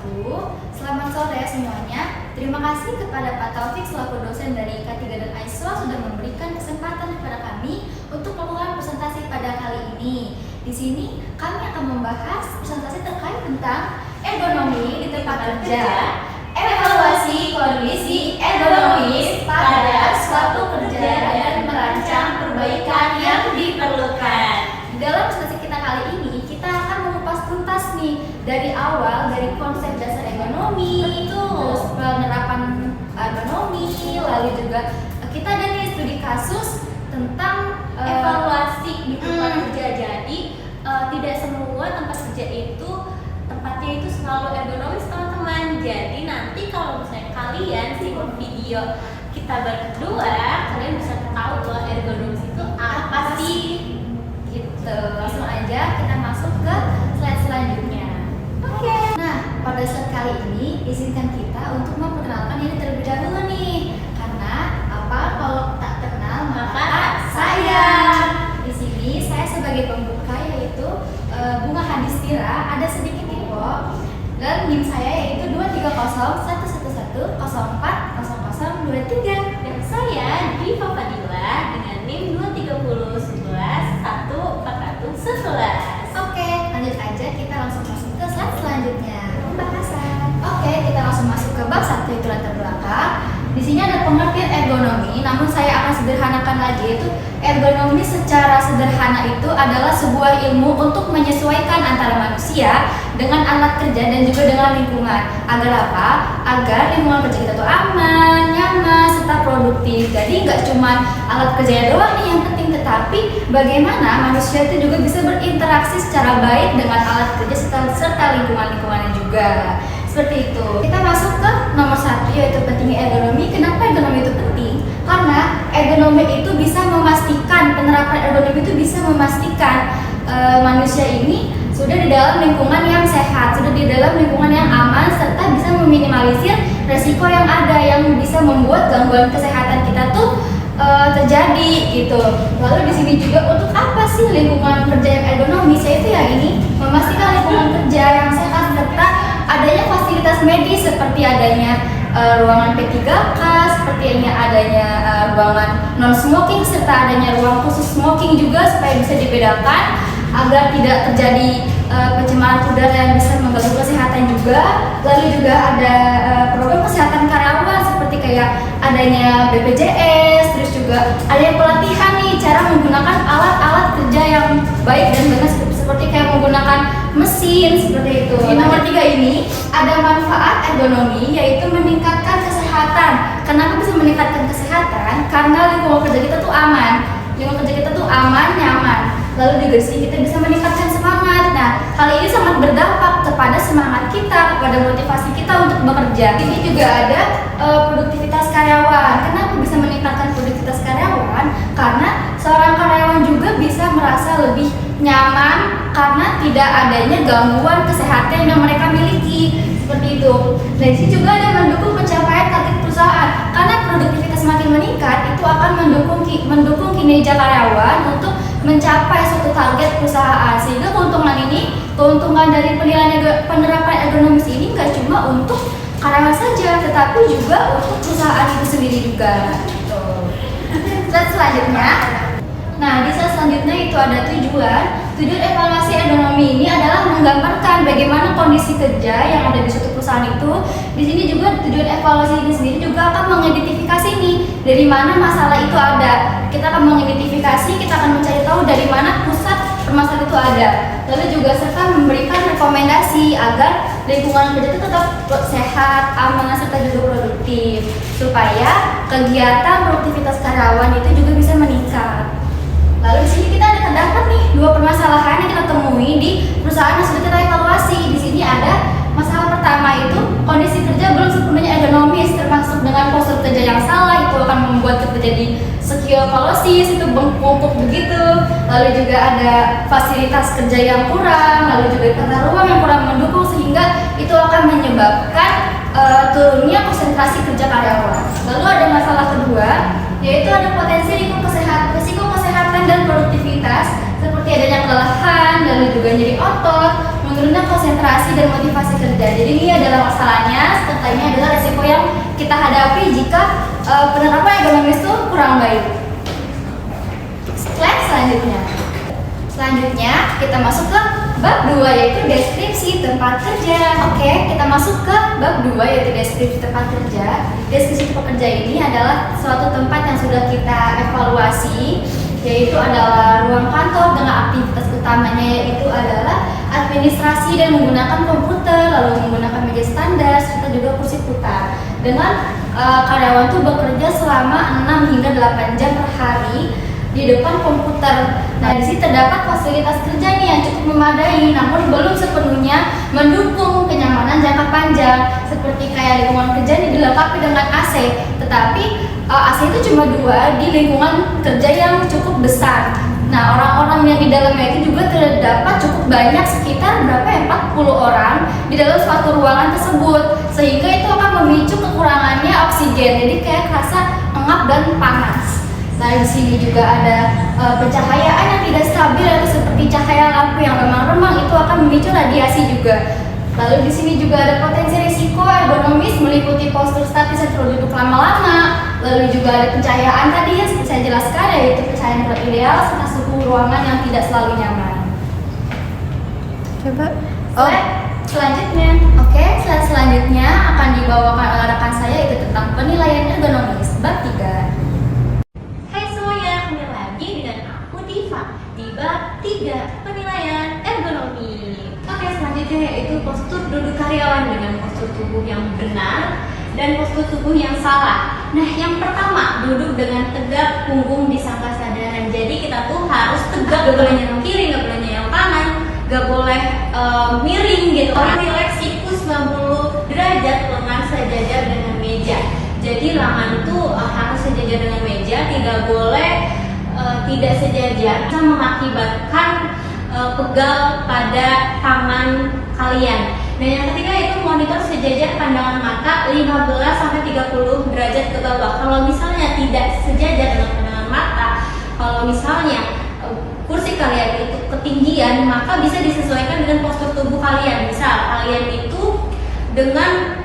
Selamat sore semuanya. Terima kasih kepada Pak Taufik selaku dosen dari K3 dan AISWA sudah memberikan kesempatan kepada kami untuk melakukan presentasi pada kali ini. Di sini kami akan membahas presentasi terkait tentang ergonomi di tempat kerja, evaluasi kondisi ergonomis pada suatu kerja dan merancang perbaikan yang diperlukan. Di dalam presentasi kita kali ini, kita akan mengupas tuntas nih dari awal, dari konsep dasar ergonomi, terus penerapan ergonomi, lalu juga kita ada nih studi kasus tentang evaluasi di tempat kerja. Jadi tidak semua tempat kerja itu tempatnya itu selalu ergonomis, teman-teman. Jadi nanti kalau misalnya kalian simak video kita berdua, kalian bisa tahu bahwa ergonomis itu apa sih gitu. Langsung aja kita masuk ke slide selanjutnya. Oke. Nah, pada slide kali ini izinkan kita untuk memperkenalkan diri terlebih dahulu nih. Karena apa kalau tak kenal maka tak sayang. Di sini saya sebagai pembuka yaitu Bunga Hadistira, ada sedikit info. Dan NIM saya yaitu 2301111040023. Dan saya Diva Fadila dengan NIM 230111411. Oke, lanjut aja, kita langsung masuk ke slide selanjutnya, pembahasan. Oke, kita langsung masuk ke bab 1 itu latar belakang. Di sini ada pengertian ergonomi, namun saya akan sederhanakan lagi, yaitu ergonomi secara sederhana itu adalah sebuah ilmu untuk menyesuaikan antara manusia dengan alat kerja dan juga dengan lingkungan. Agar apa? Agar lingkungan kerja kita tuh aman, nyaman, serta produktif. Jadi nggak cuma alat kerjanya doang nih yang penting, tetapi bagaimana manusia itu juga bisa berinteraksi secara baik dengan alat kerja serta lingkungan-lingkungannya juga. Seperti itu. Kita masuk ke nomor 1 yaitu pentingnya ergonomi. Kenapa ergonomi itu penting? Karena ergonomi itu bisa memastikan, penerapan ergonomi itu bisa memastikan manusia ini sudah di dalam lingkungan yang sehat, sudah di dalam lingkungan yang aman, serta bisa meminimalisir resiko yang ada yang bisa membuat gangguan kesehatan kita tuh terjadi gitu. Lalu di sini juga untuk apa sih lingkungan kerja yang ergonomis? Yaitu yang ini memastikan lingkungan kerja yang sehat serta adanya fasilitas medis seperti adanya ruangan P3K, seperti adanya ruangan non smoking serta adanya ruang khusus smoking juga supaya bisa dibedakan agar tidak terjadi pencemaran udara yang bisa mengganggu kesehatan juga. Lalu juga ada program kesehatan karyawan seperti kayak adanya BPJS, terus juga adanya pelatihan nih cara menggunakan alat-alat kerja yang baik dan benar seperti kayak menggunakan mesin seperti itu. Di nomor 3 ini ada manfaat ergonomi yaitu meningkatkan kesehatan. Kenapa bisa meningkatkan kesehatan? Karena lingkungan kerja kita tuh aman. Lingkungan kerja kita tuh aman, nyaman. Lalu juga sih kita bisa meningkatkan semangat. Nah, hal ini sangat berdampak kepada semangat kita, kepada motivasi kita untuk bekerja. Ini juga ada produktivitas karyawan. Kenapa bisa meningkatkan produktivitas karyawan? Karena seorang karyawan juga bisa merasa lebih nyaman karena tidak adanya gangguan kesehatan yang mereka miliki. Seperti itu. Dan di sini juga ada mendukung pencapaian target perusahaan. Karena produktivitas makin meningkat, itu akan mendukung kinerja karyawan untuk mencapai suatu target perusahaan. Sehingga keuntungan dari penerapan ergonomis ini nggak cuma untuk karyawan saja, tetapi juga untuk perusahaan itu sendiri juga. Slide selanjutnya. Nah, di slide selanjutnya itu ada tujuan. Tujuan evaluasi ergonomi ini adalah menggambarkan bagaimana kondisi kerja yang ada di suatu perusahaan itu. Di sini juga tujuan evaluasi ini sendiri juga akan mengidentifikasi nih dari mana masalah itu ada. Kita akan mengidentifikasi, kita akan mencari tahu dari mana pusat permasalahan itu ada. Lalu juga serta memberikan rekomendasi agar lingkungan kerja itu tetap sehat, aman, serta juga produktif supaya kegiatan produktivitas karyawan itu juga bisa meningkat. Lalu di sini kita ada terdapat nih 2 permasalahan yang kita temui di perusahaan yang sudah kita evaluasi. Di sini ada masalah pertama itu kondisi kerja belum sepenuhnya ergonomis, termasuk dengan postur kerja yang salah itu akan membuat kita jadi skioskalosis, itu bengkok begitu. Lalu juga ada fasilitas kerja yang kurang, lalu juga tata ruang yang kurang mendukung sehingga itu akan menyebabkan turunnya konsentrasi kerja karyawan. Lalu ada masalah kedua yaitu ada potensi risiko kesehatan dan produktivitas seperti adanya kelelahan, lalu juga nyeri otot, menurun menurunnya konsentrasi dan motivasi kerja. Jadi ini adalah masalahnya, serta ini adalah resiko yang kita hadapi jika penerapan ergonomis itu kurang baik. Slide selanjutnya. Selanjutnya kita masuk ke bab 2 yaitu deskripsi tempat kerja. Oke, kita masuk ke bab 2 yaitu deskripsi tempat kerja. Deskripsi tempat kerja ini adalah suatu tempat yang sudah kita evaluasi, yaitu adalah ruang kantor dengan aktivitas utamanya yaitu adalah administrasi dan menggunakan komputer, lalu menggunakan meja standar serta juga kursi putar. Dengan karyawan itu bekerja selama 6 hingga 8 jam per hari di depan komputer. Nah, di sini terdapat fasilitas kerja nih yang cukup memadai, namun belum sepenuhnya mendukung kenyamanan jangka panjang. Seperti kayak lingkungan kerja ini dilengkapi dengan AC, tetapi AC itu cuma 2 di lingkungan kerja yang cukup besar. Nah, orang-orang yang di dalamnya itu juga terdapat cukup banyak, sekitar berapa ya, 40 orang di dalam suatu ruangan tersebut, sehingga itu akan memicu kekurangannya oksigen, jadi kayak kerasa engap dan panas. Nah, di sini juga ada pencahayaan yang tidak stabil atau seperti cahaya lampu yang remang-remang, itu akan memicu radiasi juga. Lalu di sini juga ada potensi risiko ergonomis meliputi postur statis atau duduk lama-lama. Lalu juga ada pencahayaan tadi yang seperti saya jelaskan, yaitu pencahayaan kurang ideal serta suhu ruangan yang tidak selalu nyaman. Coba. Selanjutnya, slide selanjutnya akan dibawakan oleh rekan saya, yaitu tentang penilaian ergonomis bab 3. Hai semuanya, kembali lagi dengan aku Diva di bab 3 penilaian ergonomi. Oke, selanjutnya yaitu postur duduk karyawan dengan postur tubuh yang benar dan postur tubuh yang salah. Nah, yang pertama, duduk dengan tegak, punggung disangka sadaran. Jadi kita tuh harus tegak, gak boleh nyerong kiri, gak boleh nyerong kanan, gak boleh miring gitu. Relax sikus 90 derajat, lengan sejajar dengan meja. Jadi lengan tuh harus sejajar dengan meja, tidak boleh tidak sejajar, bisa mengakibatkan pegal pada tangan kalian. Dan yang ketiga itu monitor sejajar pandangan mata 15-30 derajat ke bawah. Kalau misalnya tidak sejajar dengan pandangan mata, kalau misalnya kursi kalian itu ketinggian, maka bisa disesuaikan dengan postur tubuh kalian. Misal kalian itu dengan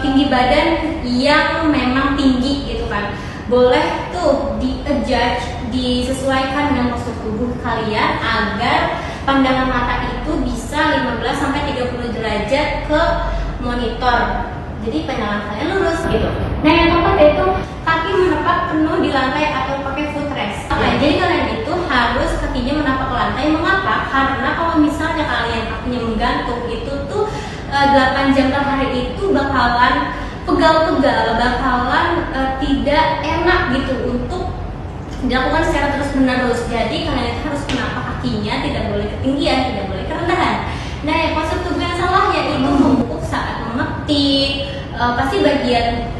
tinggi badan yang memang tinggi gitu kan, boleh tuh di-adjust, disesuaikan dengan postur tubuh kalian agar pandangan mata itu bisa 15-30 derajat ke monitor. Jadi pandangan kalian lurus gitu. Nah, yang keempat yaitu kaki menapak penuh di lantai atau pakai footrest. Jadi kalian itu harus kakinya menapak ke lantai. Mengapa? Karena kalau misalnya kalian kakinya menggantung, itu tuh 8 jam per hari itu bakalan pegal-pegal, bakalan tidak enak gitu untuk dilakukan secara terus-menerus. Jadi kalian harus menapak kakinya, tidak boleh ketinggian, tidak boleh kerendahan. Nah, yang postur tubuh yang salah yaitu membungkuk saat mengetik. Pasti bagian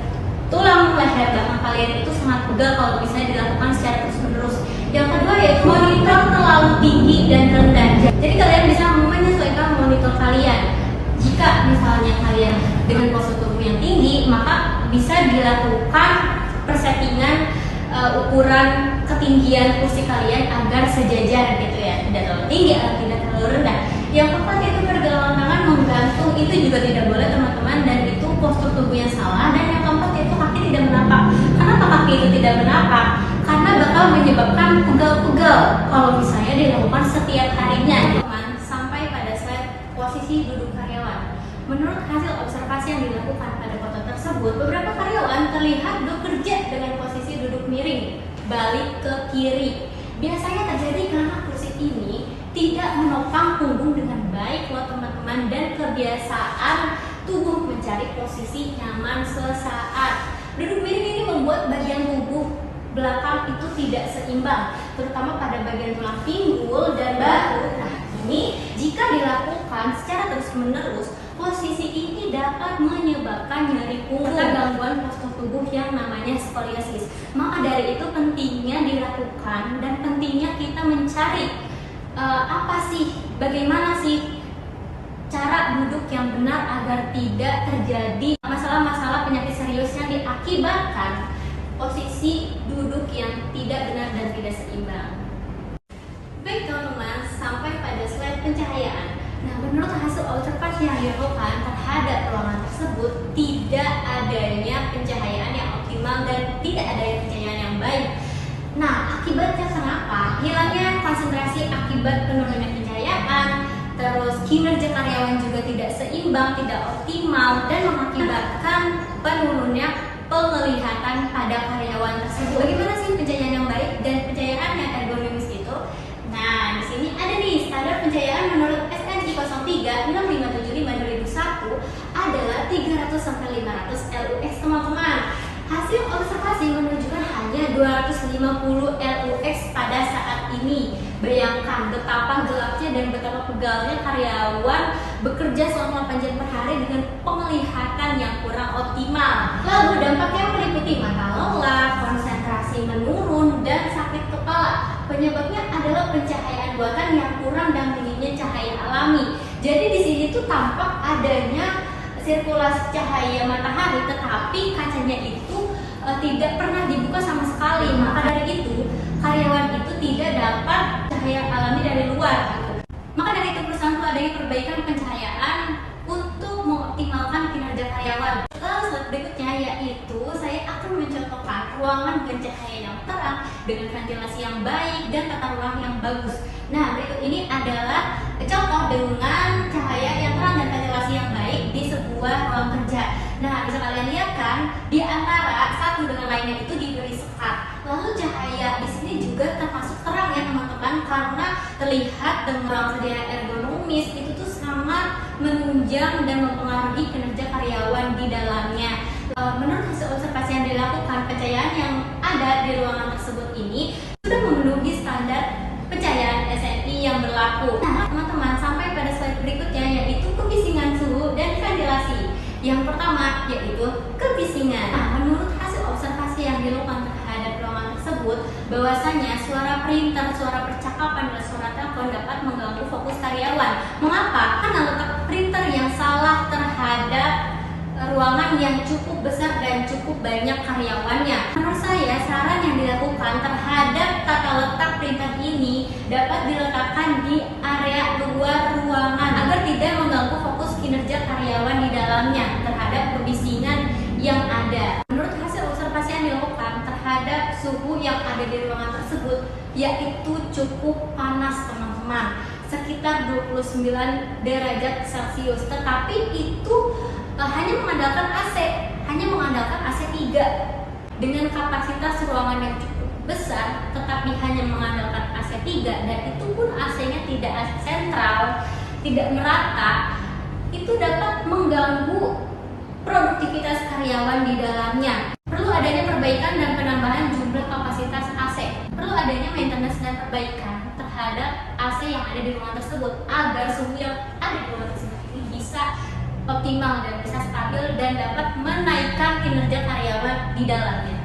tulang leher belakang kalian itu sangat pegal kalau misalnya dilakukan secara terus-menerus. Yang kedua yaitu monitor terlalu tinggi dan rendah. Jadi kalian bisa menyesuaikan monitor kalian. Jika misalnya kalian dengan postur tubuh yang tinggi, maka bisa dilakukan persettingan ukuran ketinggian kursi kalian agar sejajar gitu ya, tidak terlalu tinggi atau tidak terlalu rendah. Yang keempat itu pergelangan tangan menggantung, itu juga tidak boleh teman-teman, dan itu postur tubuh yang salah. Dan yang keempat itu kaki tidak menapak. Kenapa kaki itu tidak menapak? Karena bakal menyebabkan pegal-pegal kalau misalnya dilakukan setiap harinya. Teman, sampai pada slide posisi duduk karyawan. Menurut hasil observasi yang dilakukan pada foto tersebut, beberapa karyawan terlihat bekerja dengan posisi duduk miring, balik ke kiri. Biasanya terjadi karena kursi ini tidak menopang punggung dengan baik loh teman-teman, dan kebiasaan tubuh mencari posisi nyaman sesaat. Duduk miring ini membuat bagian tubuh belakang itu tidak seimbang, terutama pada bagian tulang pinggul dan bahu. Nah, ini jika dilakukan secara terus-menerus, posisi ini dapat menyebabkan nyeri punggung dan gangguan postur tubuh yang namanya skoliosis. Maka dari itu pentingnya dilakukan dan pentingnya kita mencari bagaimana sih cara duduk yang benar agar tidak terjadi masalah-masalah penyakit serius yang diakibatkan posisi duduk yang tidak benar dan tidak seimbang. Baik teman-teman, sampai pada slide pencahayaan. Nah, menurut menurut hasil observasi yang dilakukan terhadap ruangan tersebut, tidak adanya pencahayaan yang optimal dan tidak adanya pencahayaan yang baik. Nah, akibatnya kenapa? Hilangnya konsentrasi akibat penurunan pencahayaan, terus kinerja karyawan juga tidak seimbang, tidak optimal, dan mengakibatkan penurunnya penglihatan pada karyawan tersebut. Bagaimana sih pencahayaan yang baik dan pencahayaan yang ergonomis itu? Nah, di sini ada nih standar pencahayaan menurut SNI 03 6575 2001 adalah 300 sampai 500 LUX, teman-teman. Hasil observasi menunjukkan hanya 250 LUX pada saat ini. Bayangkan betapa gelapnya dan betapa pegalnya karyawan bekerja selama 8 jam per hari dengan penglihatan yang kurang optimal. Lalu dampaknya meliputi mata lelah, konsentrasi menurun, dan sakit kepala. Penyebabnya adalah pencahayaan buatan yang kurang dan minimnya cahaya alami. Jadi di sini tuh tampak adanya sirkulasi cahaya matahari, tetapi kacanya itu tidak pernah dibuka sama sekali. Maka dari itu karyawan itu tidak dapat cahaya alami dari luar gitu. Maka dari itu perusahaan perlu adanya perbaikan pencahayaan untuk mengoptimalkan kinerja karyawan. Lalu slide berikutnya yaitu saya akan mencontohkan ruangan dengan cahaya yang terang dengan ventilasi yang baik dan tata ruang yang bagus. Nah, berikut ini adalah contoh dengan cahaya yang terang dan ventilasi yang baik di sebuah ruang kerja. Nah, bisa kalian lihat kan, di antara satu dengan lainnya itu diberi sekat. Lalu cahaya di sini juga termasuk terang ya teman-teman, karena terlihat dengan ruang kerja yang ergonomis itu tuh sangat menunjang dan mempengaruhi kinerja karyawan di dalamnya. Menurut hasil observasi yang dilakukan, pencahayaan yang ada di ruangan tersebut ini sudah memenuhi standar pencahayaan SNI yang berlaku. Nah, teman-teman, sampai pada slide berikutnya yaitu kebisingan suhu dan ventilasi. Yang pertama yaitu kebisingan. Nah, menurut hasil observasi yang dilakukan terhadap ruangan tersebut, bahwasanya suara printer, suara percakapan, dan suara telepon dapat mengganggu fokus karyawan. Mengapa? Karena letak printer yang salah terhadap ruangan yang cukup besar dan cukup banyak karyawannya. Menurut saya, saran yang dilakukan terhadap tata letak printer ini dapat diletakkan di area luar ruangan agar tidak mengganggu fokus kinerja karyawan di dalamnya terhadap kebisingan yang ada. Menurut hasil observasi yang dilakukan terhadap suhu yang ada di ruangan tersebut, yaitu cukup panas teman-teman, sekitar 29 derajat Celcius. Tetapi itu hanya mengandalkan AC 3 dengan kapasitas ruangan yang cukup besar, tetapi hanya mengandalkan AC 3 dan itu pun AC-nya tidak AC sentral, tidak merata, itu dapat mengganggu produktivitas karyawan di dalamnya. Perlu adanya perbaikan dan penambahan jumlah kapasitas AC. Perlu adanya maintenance dan perbaikan terhadap AC yang ada di ruangan tersebut agar suhu yang ada di ruangan tersebut ini bisa optimal dan bisa stabil dan dapat menaikkan kinerja karyawan di dalamnya.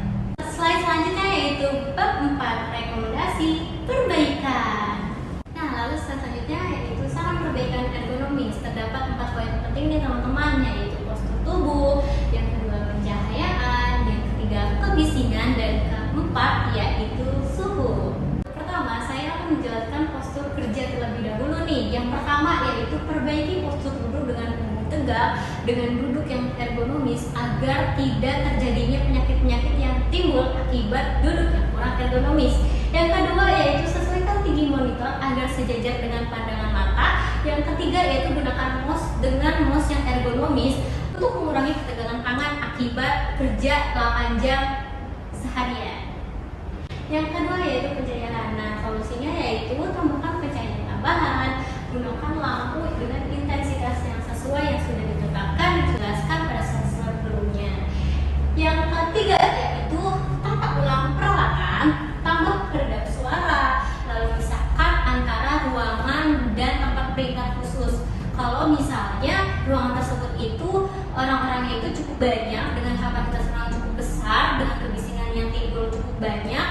Slide selanjutnya yaitu bab 4, rekomendasi perbaikan. Nah, lalu slide selanjutnya yaitu saran perbaikan ergonomis. Terdapat 4 poin penting nih teman-teman, yaitu postur tubuh, yang kedua pencahayaan, yang ketiga kebisingan, dan keempat yaitu suhu. Pertama, saya akan menjelaskan postur kerja terlebih dahulu nih. Yang pertama yaitu perbaiki postur duduk dengan tegak, dengan duduk yang ergonomis agar tidak terjadinya penyakit-penyakit yang timbul akibat duduk yang kurang ergonomis. Yang kedua yaitu sesuaikan tinggi monitor agar sejajar dengan pandangan mata. Yang ketiga yaitu gunakan mouse dengan mouse yang ergonomis untuk mengurangi ketegangan tangan akibat kerja 8 jam seharian. Yang kedua yaitu pencahayaan. Nah, solusinya yaitu tambahkan pencahayaan tambahan, gunakan lampu dengan intensitas yang sesuai yang sudah ditetapkan dijelaskan pada slide sebelumnya. Yang ketiga yaitu tata ulang peralatan, tambah peredam suara, lalu pisahkan antara ruangan dan tempat printer khusus. Kalau misalnya ruangan tersebut itu orang-orangnya itu cukup banyak dengan kapasitas ruangan cukup besar dengan kebisingan yang timbul cukup banyak,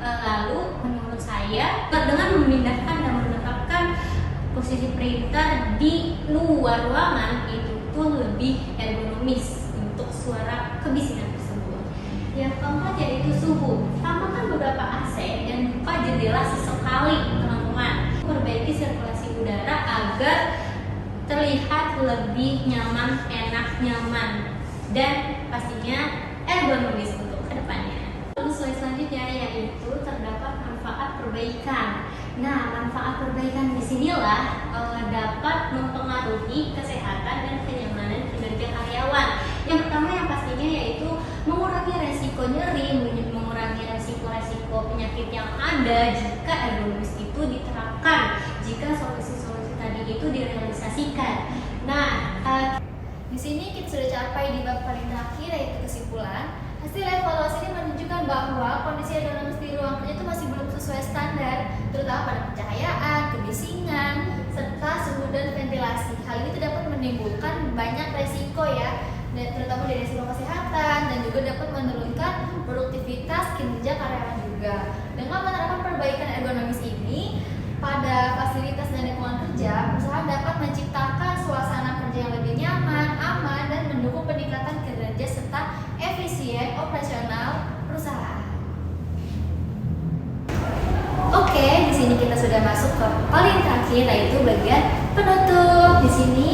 lalu menurut saya dengan memindahkan dan menetapkan posisi printer di luar ruangan itu tuh lebih ergonomis untuk suara kebisingan tersebut. Yang keempat yaitu suhu. Tambahkan beberapa AC dan buka jendela sesekali teman-teman. Perbaiki sirkulasi udara agar terlihat lebih nyaman, enak, nyaman, dan pastinya ergonomis untuk kedepannya. Slide selanjutnya yaitu terdapat manfaat perbaikan. Nah, manfaat perbaikan di sinilah dapat mempengaruhi kesehatan dan kenyamanan kinerja karyawan. Yang pertama yang pastinya yaitu mengurangi resiko nyeri, mengurangi resiko-resiko penyakit yang ada jika ergonomis itu diterapkan, jika solusi-solusi tadi itu direalisasikan. Nah, di sini kita sudah capai di bab paling terakhir yaitu kesimpulan. Hasil evaluasi ini menunjukkan bahwa kondisi ergonomis di ruang kerja itu masih belum sesuai standar, terutama pada pencahayaan, kebisingan, serta suhu dan ventilasi. Hal ini dapat menimbulkan banyak resiko ya, dan terutama dari resiko kesehatan dan juga dapat menurunkan produktivitas kinerja karyawan juga. Dengan menerapkan perbaikan ergonomis ini pada fasilitas dan lingkungan kerja, perusahaan dapat menciptakan suasana kerja yang lebih nyaman, aman, dan mendukung peningkatan kinerja serta efisien operasional perusahaan. Oke, di sini kita sudah masuk ke paling terakhir yaitu bagian penutup. Di sini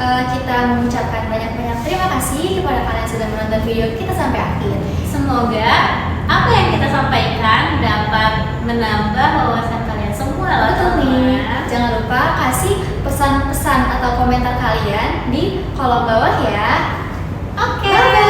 kita mengucapkan banyak-banyak terima kasih kepada kalian yang sudah menonton video kita sampai akhir. semoga apa yang kita sampaikan dapat menambah wawasan kalian semua loh. Betul nih. teman-teman. Jangan lupa kasih pesan-pesan atau komentar kalian di kolom bawah ya. Oke. Bye-bye.